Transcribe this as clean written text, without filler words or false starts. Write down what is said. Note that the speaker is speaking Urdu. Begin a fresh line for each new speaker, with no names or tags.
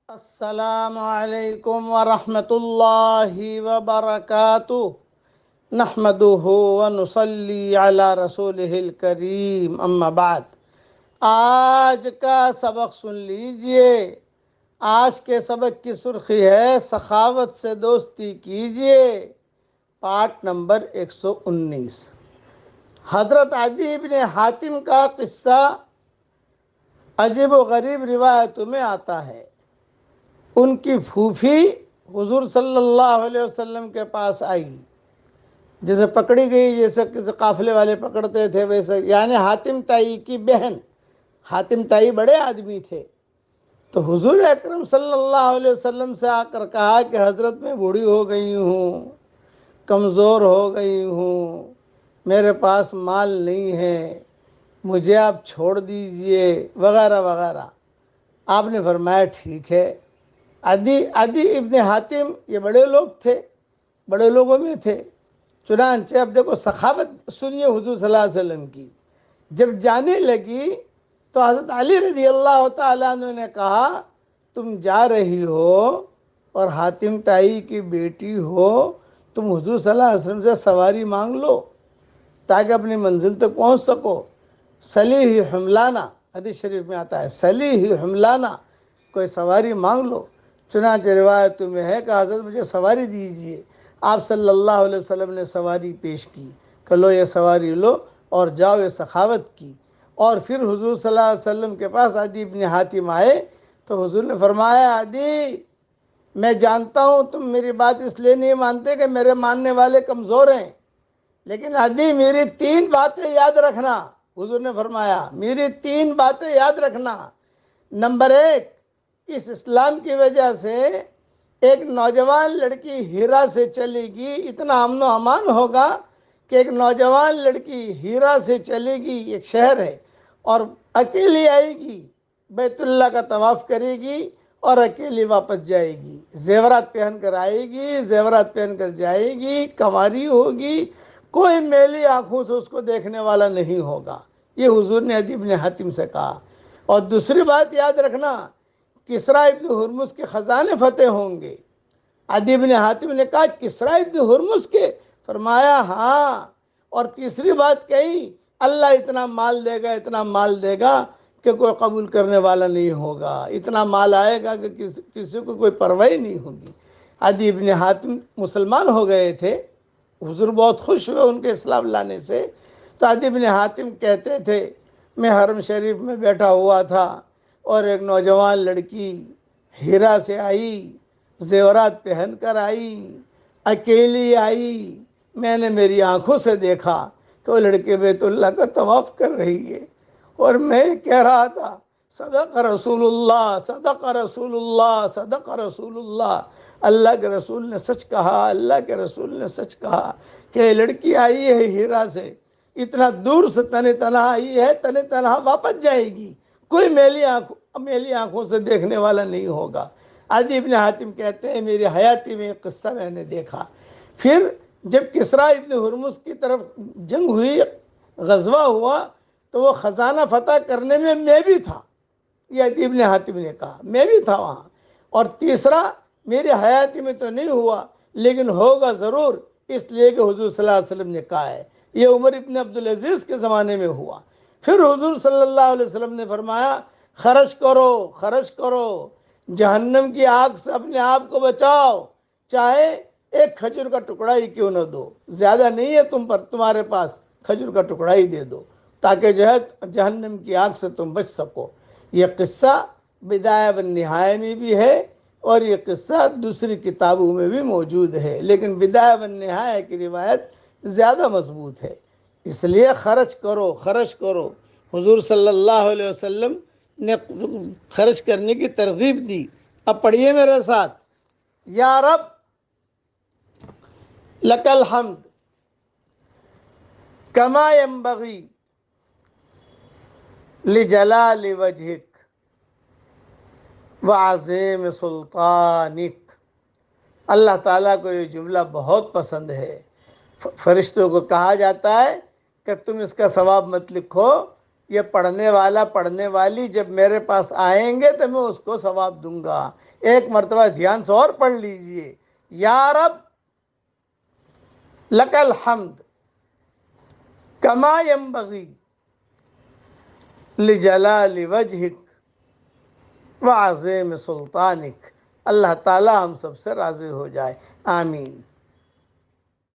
السلام علیکم ورحمۃ اللہ وبرکاتہ نحمدہ ونصلی علی رسولہ الکریم اما بعد۔ آج کا سبق سن لیجئے۔ آج کے سبق کی سرخی ہے سخاوت سے دوستی کیجئے، پارٹ نمبر 119۔ حضرت عدی بن حاتم کا قصہ عجیب و غریب روایتوں میں آتا ہے۔ ان کی پھوپھی حضور صلی اللہ علیہ وسلم کے پاس آئی، جیسے پکڑی گئی، جیسے کسی قافلے والے پکڑتے تھے ویسے، یعنی حاتم تائی کی بہن۔ حاتم تائی بڑے آدمی تھے، تو حضور اکرم صلی اللہ علیہ وسلم سے آ کر کہا کہ حضرت میں بوڑھی ہو گئی ہوں، کمزور ہو گئی ہوں، میرے پاس مال نہیں ہے، مجھے آپ چھوڑ دیجئے وغیرہ وغیرہ۔ آپ نے فرمایا ٹھیک ہے۔ عدی ابن حاتم یہ بڑے لوگ تھے، بڑے لوگوں میں تھے۔ چنانچہ اب دیکھو سخاوت سنیے حضور صلی اللہ علیہ وسلم کی۔ جب جانے لگی تو حضرت علی رضی اللہ تعالیٰ عنہ نے کہا تم جا رہی ہو اور حاتم تائی کی بیٹی ہو، تم حضور صلی اللہ علیہ وسلم سے سواری مانگ لو تاکہ اپنی منزل تک پہنچ سکو۔ سلیح حملانہ، حدیث شریف میں آتا ہے، سلیح حملانہ، کوئی سواری مانگ لو۔ چنانچہ روایتوں میں ہے کہ حضرت مجھے سواری دیجئے۔ آپ صلی اللہ علیہ وسلم نے سواری پیش کی کہ لو یہ سواری لو اور جاؤ، یہ سخاوت کی۔ اور پھر حضور صلی اللہ علیہ وسلم کے پاس عدی بن حاتم آئے تو حضور نے فرمایا عدی، میں جانتا ہوں تم میری بات اس لیے نہیں مانتے کہ میرے ماننے والے کمزور ہیں، لیکن عدی میری 3 باتیں یاد رکھنا۔ حضور نے فرمایا میری 3 باتیں یاد رکھنا۔ نمبر 1، اس اسلام کی وجہ سے ایک نوجوان لڑکی ہیرا سے چلے گی، اتنا امن و امان ہوگا کہ ایک نوجوان لڑکی ہیرا سے چلے گی، ایک شہر ہے، اور اکیلی آئے گی، بیت اللہ کا طواف کرے گی اور اکیلی واپس جائے گی، زیورات پہن کر آئے گی، زیورات پہن کر جائے گی، کنواری ہوگی، کوئی میلی آنکھوں سے اس کو دیکھنے والا نہیں ہوگا۔ یہ حضور نے عدی بن حاتم سے کہا۔ اور دوسری بات یاد رکھنا، کسریٰ ابن ہرمز کے خزانے فتح ہوں گے۔ عدی بن حاتم نے کہا کسریٰ ابن ہرمز کے؟ فرمایا ہاں۔ اور تیسری بات کہی اللہ اتنا مال دے گا، اتنا مال دے گا کہ کوئی قبول کرنے والا نہیں ہوگا، اتنا مال آئے گا کہ کسی کو کوئی پرواہ نہیں ہوگی۔ عدی بن حاتم مسلمان ہو گئے تھے، حضور بہت خوش ہوئے ان کے اسلام لانے سے۔ تو عدی بن حاتم کہتے تھے میں حرم شریف میں بیٹھا ہوا تھا اور ایک نوجوان لڑکی ہیرا سے آئی، زیورات پہن کر آئی، اکیلی آئی، میں نے میری آنکھوں سے دیکھا کہ وہ لڑکے بیت اللہ کا طواف کر رہی ہے، اور میں کہہ رہا تھا صدق رسول اللہ، صدق رسول اللہ، صدق رسول اللہ، اللہ کے رسول نے سچ کہا، اللہ کے رسول نے سچ کہا کہ یہ لڑکی آئی ہے ہیرا سے، اتنا دور سے تن تنہا آئی ہے، تن تنہا واپس جائے گی، کوئی میلی آنکھوں سے دیکھنے والا نہیں ہوگا۔ عدی بن حاتم کہتے ہیں میری حیاتی میں ایک قصہ میں نے دیکھا۔ پھر جب کسریٰ ابن ہرمز کی طرف جنگ ہوئی، غزوہ ہوا، تو وہ خزانہ فتح کرنے میں بھی تھا، یہ عدی بن حاتم نے کہا، میں بھی تھا وہاں۔ اور تیسرا، میری حیاتی میں تو نہیں ہوا لیکن ہوگا ضرور، اس لیے کہ حضور صلی اللہ علیہ وسلم نے کہا ہے، یہ عمر ابن عبدالعزیز کے زمانے میں ہوا۔ پھر حضور صلی اللہ علیہ وسلم نے فرمایا خرچ کرو، خرچ کرو، جہنم کی آگ سے اپنے آپ کو بچاؤ، چاہے ایک کھجور کا ٹکڑا ہی کیوں نہ دو، زیادہ نہیں ہے تم پر، تمہارے پاس کھجور کا ٹکڑا ہی دے دو تاکہ جو ہے جہنم کی آگ سے تم بچ سکو۔ یہ قصہ بدایہ و نہایہ میں بھی ہے اور یہ قصہ دوسری کتابوں میں بھی موجود ہے، لیکن بدایہ و نہایہ کی روایت زیادہ مضبوط ہے۔ اس لیے خرچ کرو، خرچ کرو۔ حضور صلی اللہ علیہ وسلم نے خرچ کرنے کی ترغیب دی۔ اب پڑھیے میرے ساتھ، یا رب لک الحمد کما ینبغی لجلال وجہک وعظیم سلطانک۔ اللہ تعالیٰ کو یہ جملہ بہت پسند ہے۔ فرشتوں کو کہا جاتا ہے کہ تم اس کا ثواب مت لکھو، یہ پڑھنے والا پڑھنے والی جب میرے پاس آئیں گے تو میں اس کو ثواب دوں گا۔ ایک مرتبہ دھیان سے اور پڑھ لیجئے، یا رب لک الحمد کما ینبغی لجلال وجہک وعظیم سلطانک۔ اللہ تعالی ہم سب سے راضی ہو جائے، آمین۔